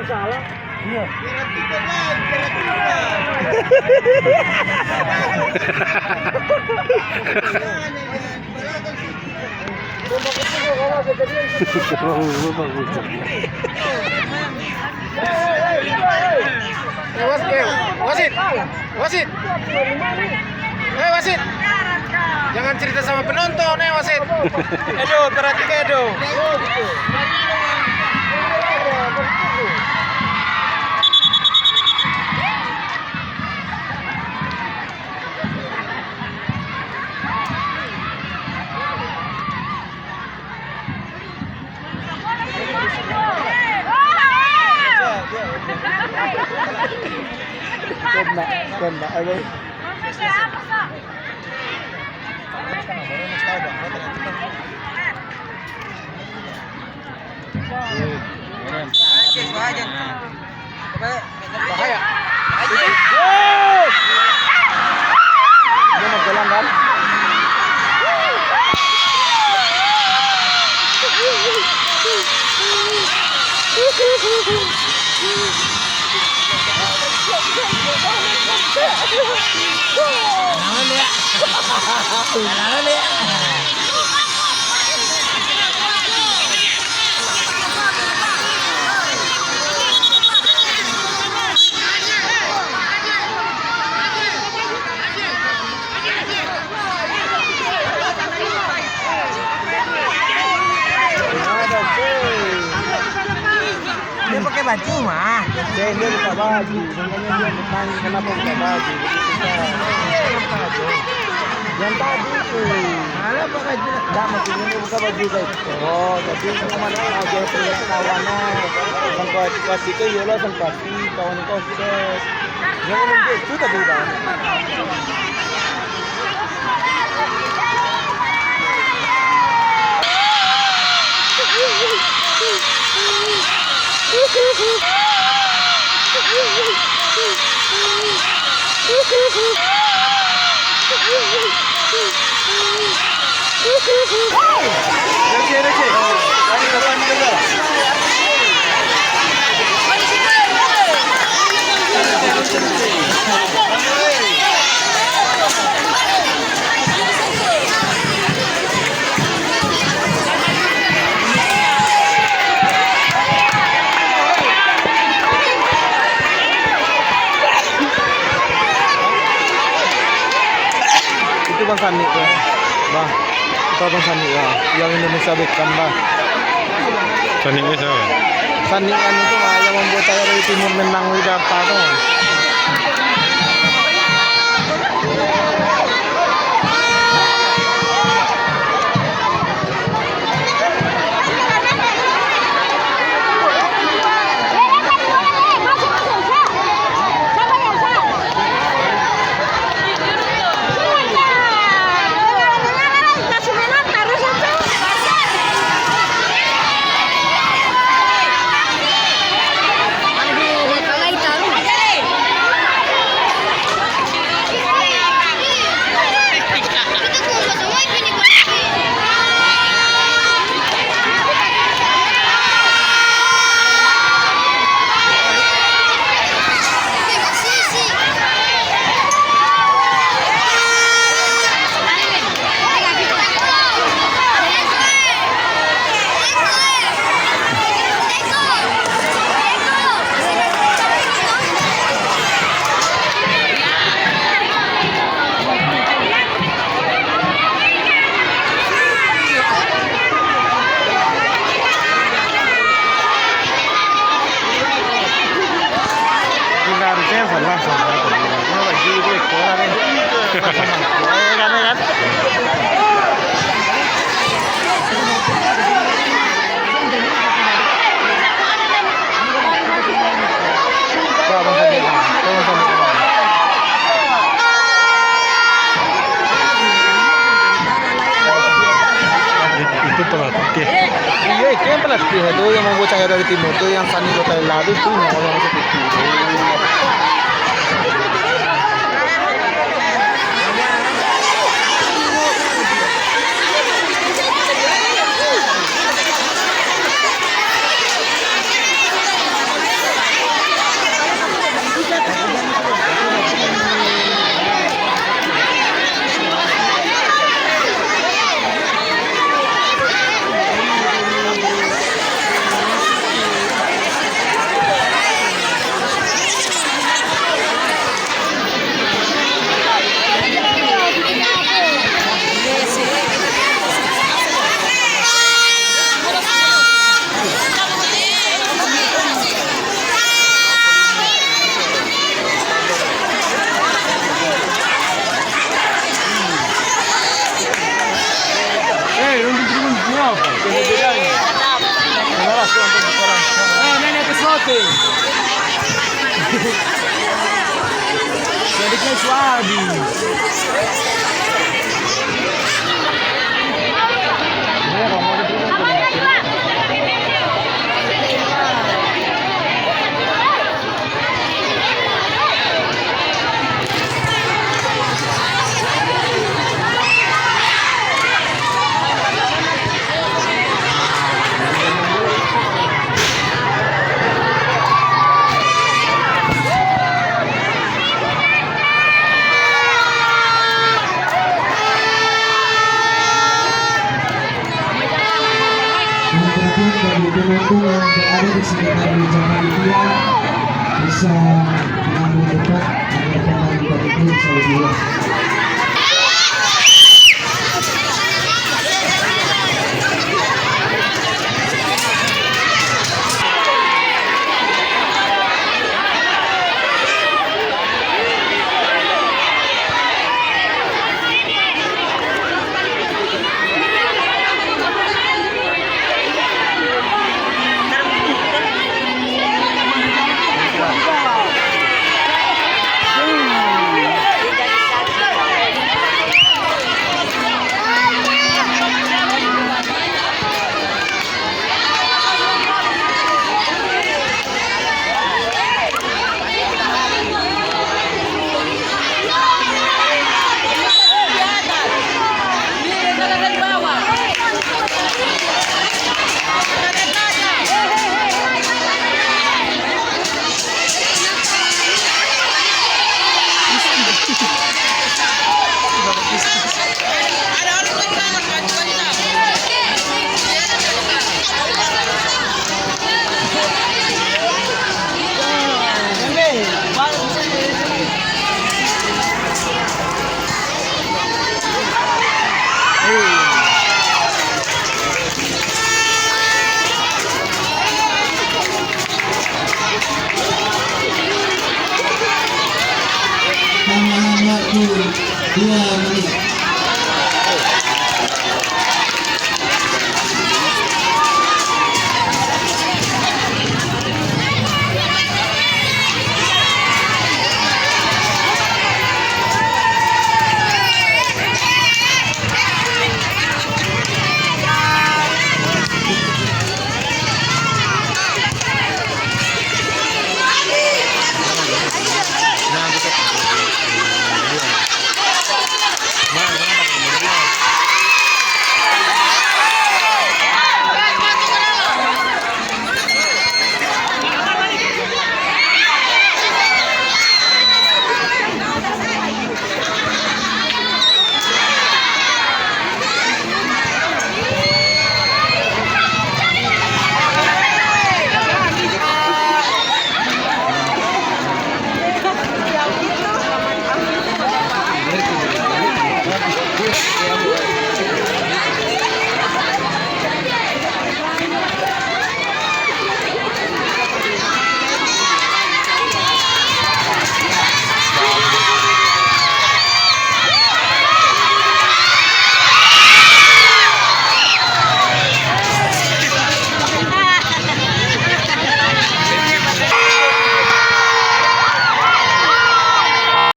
salah. Iya. Wasit. Wasit. Jangan cerita sama penonton, wasit. Edo, perhatikan Edo. Kena, ayo. Bahaya. Dia mau jalan kan? Dia pakai baju mah. Dia buka baju, makanya dia bertanya kenapa buka baju. Yang tadi tuh. Malah pakai baju. Enggak, maksudnya dia buka baju guys. Oh, jadi kemana aja punya kawannya. Sampai kasih ke yola sempat kawan kau sudah. Yang ngomong itu tadi udah. Itu Bang Sani ya, Bang. Itu Bang Sani ya, yang Indonesia Beckham Bang. Sani ini siapa? Sani kan itu mah yang membuat saya dari timur menang Widata tuh. Itu pelatih. Iya, itu yang pelatih itu yang membuat saya dari timur itu yang Sani Kota Lado itu yang orang seperti itu. bedanya. Kenaras tuh untuk orang. Nenek kesote. Jadi kayak suami. Ya, kalau mau bagi penonton yang berada di sekitar meja panitia bisa mengambil dekat agar pemain badminton bisa lebih luas. Tambahan waktu 2 menit.